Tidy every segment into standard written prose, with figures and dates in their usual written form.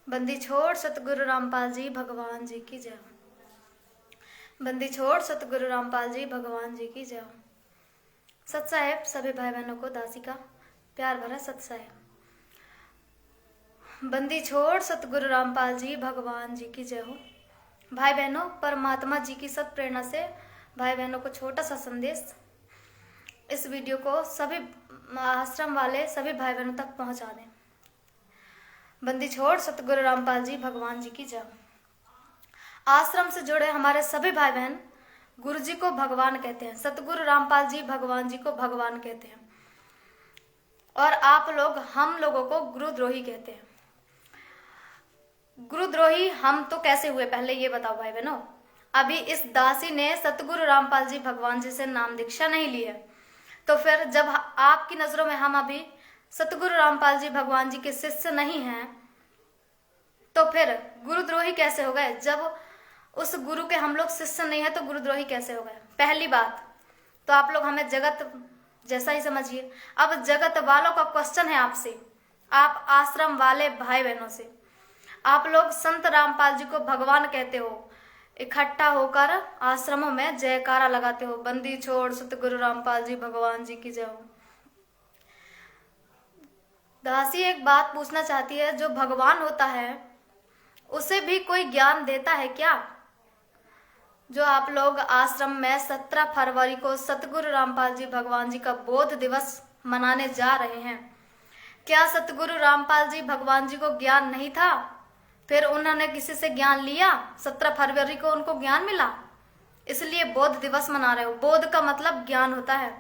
बंदी छोड़ सतगुरु रामपाल जी भगवान जी की जय। बंदी छोड़ सतगुरु रामपाल जी भगवान जी की जय। सत साहेब सभी भाई बहनों को दासी का प्यार भरा सत साहेब। बंदी छोड़ सतगुरु रामपाल जी भगवान जी की जय हो। भाई बहनों, परमात्मा जी की सत प्रेरणा से भाई बहनों को छोटा सा संदेश, इस वीडियो को सभी आश्रम वाले सभी भाई बहनों तक पहुंचा दें। बंदी छोड़ सतगुरु रामपाल जी भगवान जी की जय। आश्रम से जुड़े हमारे सभी भाई बहन गुरु जी को भगवान कहते हैं, सतगुरु रामपाल जी भगवान जी को भगवान कहते हैं, और आप लोग हम लोगों को गुरुद्रोही कहते हैं। गुरुद्रोही हम तो कैसे हुए, पहले ये बताओ भाई बहनों। अभी इस दासी ने सतगुरु रामपाल जी भगवान जी से नाम दीक्षा नहीं ली है, तो फिर जब आपकी नजरों में हम अभी सतगुरु रामपाल जी भगवान जी के शिष्य नहीं हैं, तो फिर गुरुद्रोही कैसे हो गए? जब उस गुरु के हम लोग शिष्य नहीं है तो गुरुद्रोही कैसे हो गए? पहली बात तो आप लोग हमें जगत जैसा ही समझिए। अब जगत वालों का क्वेश्चन है आपसे, आप आश्रम वाले भाई बहनों से। आप लोग संत रामपाल जी को भगवान कहते हो, इकट्ठा होकर आश्रमों में जयकारा लगाते हो, बंदी छोड़ सतगुरु रामपाल जी भगवान जी की जय हो। दासी एक बात पूछना चाहती है, जो भगवान होता है उसे भी कोई ज्ञान देता है क्या? जो आप लोग आश्रम में 17 फरवरी को सतगुरु रामपाल जी भगवान जी का बोध दिवस मनाने जा रहे हैं, क्या सतगुरु रामपाल जी भगवान जी को ज्ञान नहीं था? फिर उन्होंने किसी से ज्ञान लिया? 17 फरवरी को उनको ज्ञान मिला, इसलिए बोध दिवस मना रहे हो। बोध का मतलब ज्ञान होता है।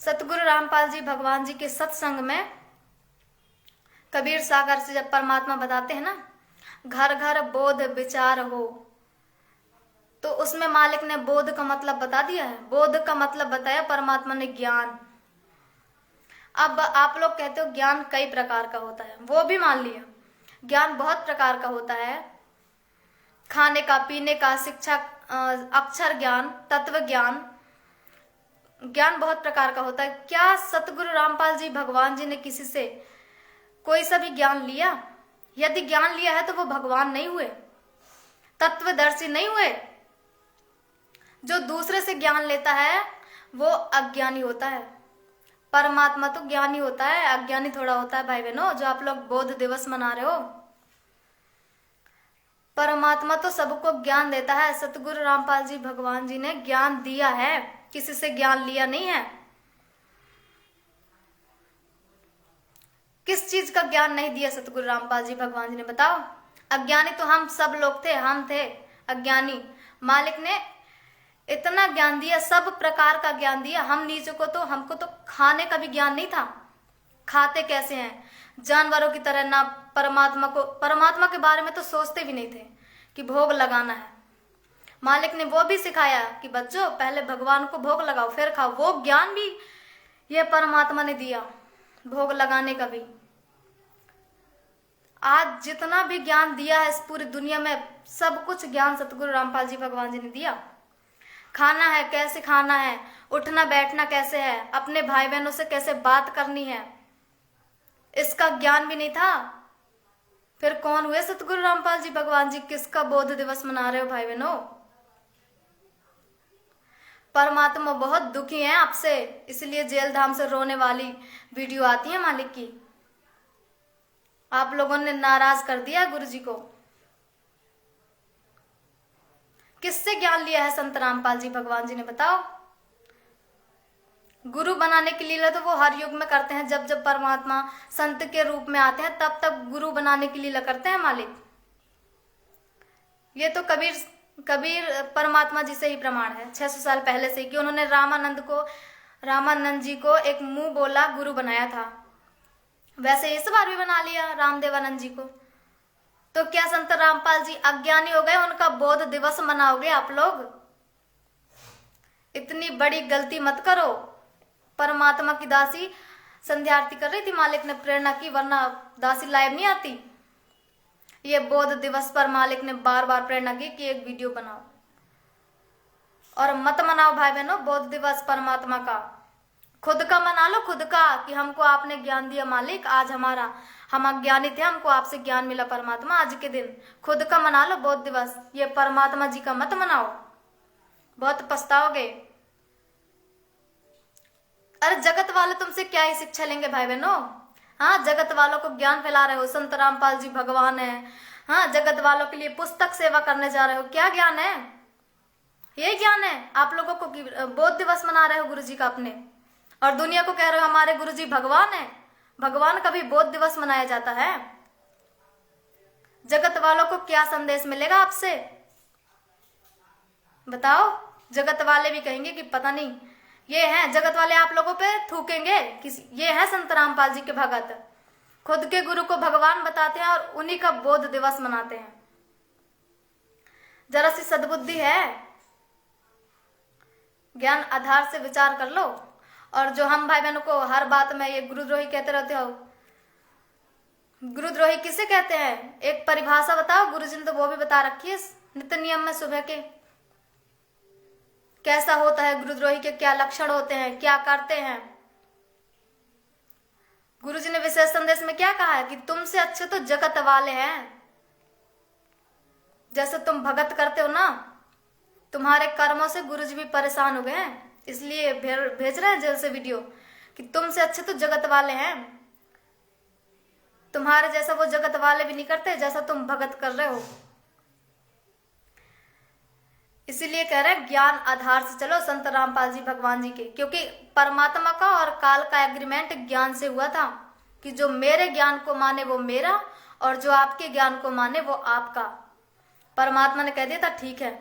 सतगुरु रामपाल जी भगवान जी के सत्संग में कबीर सागर से जब परमात्मा बताते हैं ना, घर घर बोध विचार हो, तो उसमें मालिक ने बोध का मतलब बता दिया है। बोध का मतलब बताया परमात्मा ने ज्ञान। अब आप लोग कहते हो ज्ञान कई प्रकार का होता है, वो भी मान लिया। ज्ञान बहुत प्रकार का होता है, खाने का, पीने का, शिक्षा, अक्षर ज्ञान, तत्व ज्ञान, ज्ञान बहुत प्रकार का होता है। क्या सतगुरु रामपाल जी भगवान जी ने किसी से कोई सा भी ज्ञान लिया? यदि ज्ञान लिया है तो वो भगवान नहीं हुए, तत्वदर्शी नहीं हुए। जो दूसरे से ज्ञान लेता है वो अज्ञानी होता है। परमात्मा तो ज्ञानी होता है, अज्ञानी थोड़ा होता है भाई बहनों। जो आप लोग बोध दिवस मना रहे हो, परमात्मा तो सबको ज्ञान देता है। सतगुरु रामपाल जी भगवान जी ने ज्ञान दिया है, किसी से ज्ञान लिया नहीं है। किस चीज का ज्ञान नहीं दिया सतगुरु रामपाल जी भगवान जी ने, बताओ? अज्ञानी तो हम सब लोग थे, हम थे अज्ञानी। मालिक ने इतना ज्ञान दिया, सब प्रकार का ज्ञान दिया। हम नीचे को तो, हमको तो खाने का भी ज्ञान नहीं था। खाते कैसे हैं? जानवरों की तरह। ना परमात्मा के बारे में तो सोचते भी नहीं थे कि भोग लगाना है। मालिक ने वो भी सिखाया कि बच्चों पहले भगवान को भोग लगाओ फिर खाओ। वो ज्ञान भी ये परमात्मा ने दिया, भोग लगाने का भी। आज जितना भी ज्ञान दिया है इस पूरी दुनिया में, सब कुछ ज्ञान सतगुरु रामपाल जी भगवान जी ने दिया। खाना है, कैसे खाना है, उठना बैठना कैसे है, अपने भाई बहनों से कैसे बात करनी है, इसका ज्ञान भी नहीं था। फिर कौन हुए सतगुरु रामपाल जी भगवान जी? किसका बोध दिवस मना रहे हो भाई बहनों? परमात्मा बहुत दुखी हैं आपसे, इसलिए जेल धाम से रोने वाली वीडियो आती है मालिक की। आप लोगों ने नाराज कर दिया गुरु जी को। किससे ज्ञान लिया है संत रामपाल जी भगवान जी ने, बताओ? गुरु बनाने की लीला तो वो हर युग में करते हैं। जब जब परमात्मा संत के रूप में आते हैं तब तब गुरु बनाने की लीला करते हैं मालिक। ये तो कबीर परमात्मा जी से ही प्रमाण है, 600 साल पहले से, कि उन्होंने रामानंद जी को एक मुंह बोला गुरु बनाया था। वैसे इस बार भी बना लिया रामदेवानंद जी को। तो क्या संत रामपाल जी अज्ञानी हो गए? उनका बोध दिवस मनाओगे आप लोग? इतनी बड़ी गलती मत करो। परमात्मा की दासी संध्या आरती कर रही थी, मालिक ने प्रेरणा की, वरना दासी लाइव नहीं आती। ये बोध दिवस पर मालिक ने बार बार प्रेरणा की कि एक वीडियो बनाओ, और मत मनाओ भाई बहनों बोध दिवस परमात्मा का। खुद का मना लो, खुद का, कि हमको आपने ज्ञान दिया मालिक, आज हम अज्ञानी थे, हमको आपसे ज्ञान मिला परमात्मा आज के दिन। खुद का मना लो बोध दिवस, ये परमात्मा जी का मत मनाओ, बहुत पछताओगे। अरे जगत वाले तुमसे क्या ही शिक्षा लेंगे भाई बहनों। हाँ, जगत वालों को ज्ञान फैला रहे हो, संत रामपाल जी भगवान है। हाँ, जगत वालों के लिए पुस्तक सेवा करने जा रहे हो, क्या ज्ञान है? ये ज्ञान है आप लोगों को कि बोध दिवस मना रहे हो गुरु जी का अपने, और दुनिया को कह रहे हो हमारे गुरु जी भगवान है। भगवान का भी बोध दिवस मनाया जाता है। जगत वालों को क्या संदेश मिलेगा आपसे बताओ? जगत वाले भी कहेंगे कि पता नहीं, ये हैं जगत वाले, आप लोगों पे थूकेंगे कि ये है संत रामपाल जी के भगत, खुद के गुरु को भगवान बताते हैं और उन्हीं का बोध दिवस मनाते हैं। जरा सी सद्बुद्धि है, ज्ञान आधार से विचार कर लो। और जो हम भाई बहनों को हर बात में ये गुरुद्रोही कहते रहते हो, गुरुद्रोही किसे कहते हैं? एक परिभाषा बताओ, गुरुजी ने तो वो भी बता रखी है नित्य नियम में सुबह के। कैसा होता है गुरुद्रोही के, क्या लक्षण होते हैं, क्या करते हैं? गुरुजी ने विशेष संदेश में क्या कहा है कि तुमसे अच्छे तो जगत वाले हैं। जैसे तुम भगत करते हो ना, तुम्हारे कर्मों से गुरुजी भी परेशान हो गए हैं, इसलिए भेज रहे हैं जेल से वीडियो कि तुमसे अच्छे तो जगत वाले हैं। तुम्हारे जैसा वो जगत वाले भी नहीं करते जैसा तुम भगत कर रहे हो। इसीलिए कह रहे हैं ज्ञान आधार से चलो, संत रामपाल जी भगवान जी के, क्योंकि परमात्मा का और काल का एग्रीमेंट ज्ञान से हुआ था कि जो मेरे ज्ञान को माने वो मेरा, और जो आपके ज्ञान को माने वो आपका। परमात्मा ने कह दिया था ठीक है।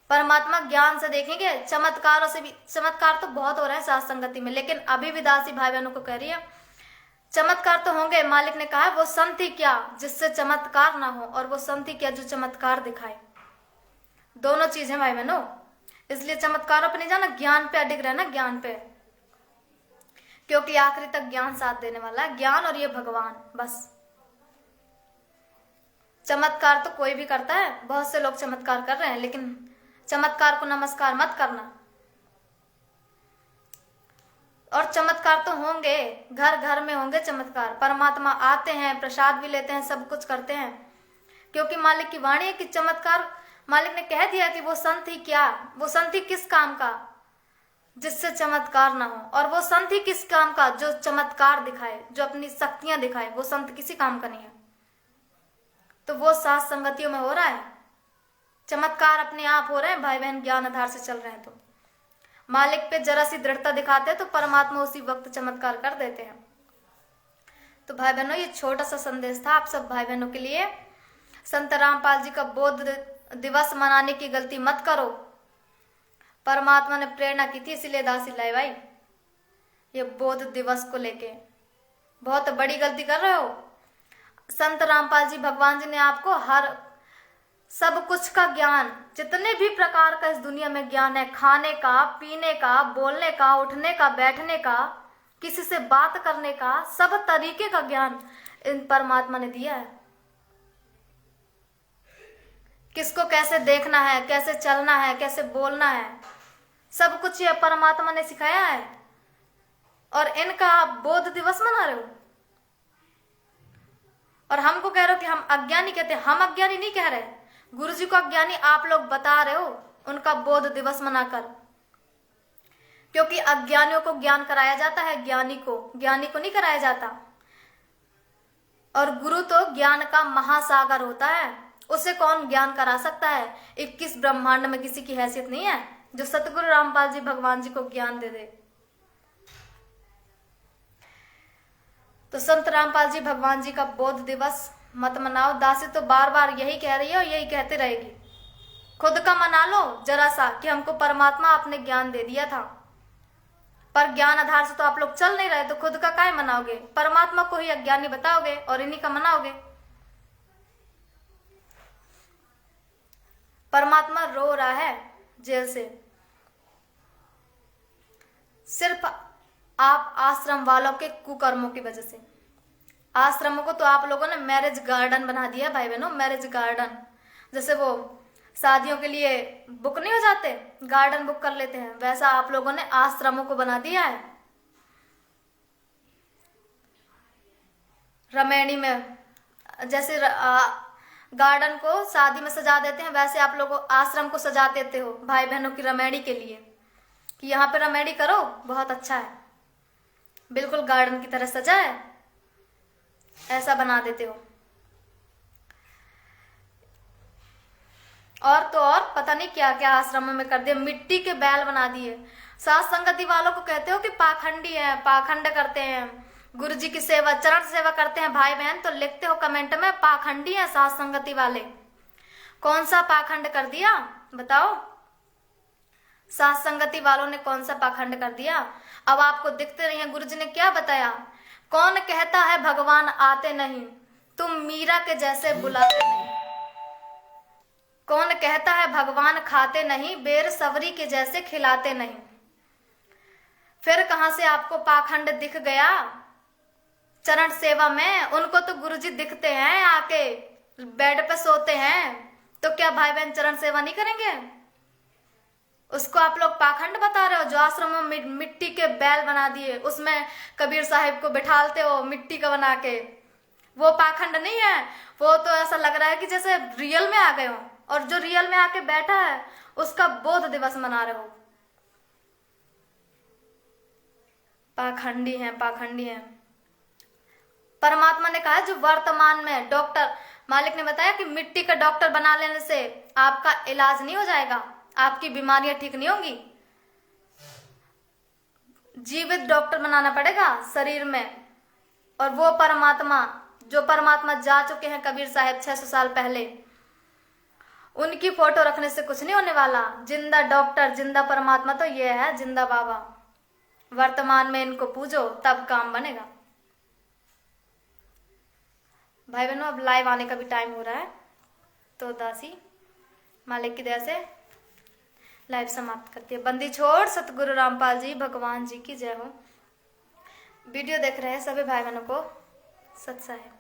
परमात्मा ज्ञान से देखेंगे, चमत्कारों से भी, चमत्कार तो बहुत हो रहे हैं साथ संगति में, लेकिन अभी भी दासी भाई बहनों को कह रही है चमत्कार तो होंगे। मालिक ने कहा वो संत ही क्या जिससे चमत्कार ना हो, और वो संत ही क्या जो चमत्कार दिखाए। दोनों चीजें भाई बहनों, इसलिए चमत्कारों पे नहीं जाना, ज्ञान पे अडिग रहना, ज्ञान पे, क्योंकि आखिरी तक ज्ञान साथ देने वाला है, ज्ञान और ये भगवान। बस चमत्कार तो कोई भी करता है, बहुत से लोग चमत्कार कर रहे हैं, लेकिन चमत्कार को नमस्कार मत करना। और चमत्कार तो होंगे, घर घर में होंगे चमत्कार। परमात्मा आते हैं, प्रसाद भी लेते हैं, सब कुछ करते हैं, क्योंकि मालिक की वाणी है कि चमत्कार, मालिक ने कह दिया कि वो संत ही क्या, वो संत ही किस काम का जिससे चमत्कार ना हो, और वो संत ही किस काम का जो चमत्कार दिखाए, जो अपनी शक्तियां दिखाए। वो संत किसी काम का नहीं है। तो वो सात संगतियों में हो रहा है चमत्कार, अपने आप हो रहे हैं भाई बहन, ज्ञान आधार से चल रहे हैं। तो मालिक पे जरा सी दृढ़ता दिखाते हैं तो परमात्मा उसी वक्त चमत्कार कर देते हैं। तो भाई बहनों, ये छोटा सा संदेश था आप सब भाई बहनों के लिए। संत रामपाल जी का बोध दिवस मनाने की गलती मत करो। परमात्मा ने प्रेरणा की थी, इसीलिए दासी लाई भाई ये बोध दिवस को लेके। बहुत बड़ी गलती कर रहे हो। संत रामपाल जी भगवान जी ने आपको हर सब कुछ का ज्ञान, जितने भी प्रकार का इस दुनिया में ज्ञान है, खाने का, पीने का, बोलने का, उठने का, बैठने का, किसी से बात करने का, सब तरीके का ज्ञान इन परमात्मा ने दिया है। किसको कैसे देखना है, कैसे चलना है, कैसे बोलना है, सब कुछ ये परमात्मा ने सिखाया है। और इनका आप बोध दिवस मना रहे हो, और हमको कह रहे हो कि हम अज्ञानी कहते हैं। हम अज्ञानी नहीं कह रहे, गुरु जी को अज्ञानी आप लोग बता रहे हो उनका बोध दिवस मनाकर, क्योंकि अज्ञानियों को ज्ञान कराया जाता है, ज्ञानी को नहीं कराया जाता। और गुरु तो ज्ञान का महासागर होता है, उसे कौन ज्ञान करा सकता है? 21 ब्रह्मांड में किसी की हैसियत नहीं है जो सतगुरु रामपाल जी भगवान जी को ज्ञान दे दे। तो संत रामपाल जी भगवान जी का बोध दिवस मत मनाओ। दासी तो बार बार यही कह रही है और यही कहते रहेगी। खुद का मना लो जरा सा कि हमको परमात्मा आपने ज्ञान दे दिया था, पर ज्ञान आधार से तो आप लोग चल नहीं रहे, तो खुद का काय मनाओगे? परमात्मा को ही अज्ञानी बताओगे और इन्हीं का मनाओगे। परमात्मा रो रहा है जेल से, सिर्फ आप आश्रम वालों के कुकर्मों की वजह से। आश्रमों को तो आप लोगों ने मैरिज गार्डन बना दिया भाई बहनों, मैरिज गार्डन। जैसे वो शादियों के लिए बुक नहीं हो जाते, गार्डन बुक कर लेते हैं, वैसा आप लोगों ने आश्रमों को बना दिया है। रमैनी में जैसे गार्डन को शादी में सजा देते हैं, वैसे आप लोग आश्रम को सजा देते हो भाई बहनों की रमैनी के लिए, कि यहाँ पे रमैनी करो, बहुत अच्छा है, बिल्कुल गार्डन की तरह सजा है, ऐसा बना देते हो। और तो और पता नहीं क्या क्या आश्रमों में कर दिया, मिट्टी के बैल बना दिए। साथ संगति वालों को कहते हो कि पाखंडी है, पाखंड करते हैं, गुरु जी की सेवा, चरण सेवा करते हैं भाई बहन, तो लिखते हो कमेंट में पाखंडी है साथ संगति वाले। कौन सा पाखंड कर दिया बताओ? साथ संगति वालों ने कौन सा पाखंड कर दिया? अब आपको दिखते नहीं है, गुरु जी ने क्या बताया? कौन कहता है भगवान आते नहीं, तुम मीरा के जैसे बुलाते नहीं। कौन कहता है भगवान खाते नहीं, बेर सवरी के जैसे खिलाते नहीं। फिर कहां से आपको पाखंड दिख गया? चरण सेवा में उनको तो गुरुजी दिखते हैं, आके बेड पे सोते हैं, तो क्या भाई बहन चरण सेवा नहीं करेंगे? उसको आप लोग पाखंड बता रहे हो। जो आश्रमों में मिट्टी के बैल बना दिए, उसमें कबीर साहिब को बिठालते हो मिट्टी का बना के, वो पाखंड नहीं है, वो तो ऐसा लग रहा है कि जैसे रियल में आ गए हो, और जो रियल में आके बैठा है उसका बोध दिवस मना रहे हो। पाखंडी हैं, पाखंडी हैं। परमात्मा ने कहा जो वर्तमान में डॉक्टर, मालिक ने बताया कि मिट्टी का डॉक्टर बना लेने से आपका इलाज नहीं हो जाएगा, आपकी बीमारियां ठीक नहीं होंगी, जीवित डॉक्टर बनाना पड़ेगा शरीर में। और वो परमात्मा, जो परमात्मा जा चुके हैं कबीर साहब 600 साल पहले, उनकी फोटो रखने से कुछ नहीं होने वाला। जिंदा डॉक्टर, जिंदा परमात्मा तो ये है, जिंदा बाबा। वर्तमान में इनको पूजो, तब काम बनेगा। भाई बहनों, अब लाइव आने का भी टाइम हो रहा है, तो दासी मालिक की दया से लाइव समाप्त करती है। बंदी छोड़ सतगुरु रामपाल जी भगवान जी की जय हो। वीडियो देख रहे हैं सभी भाई बहनों को सत साहेब।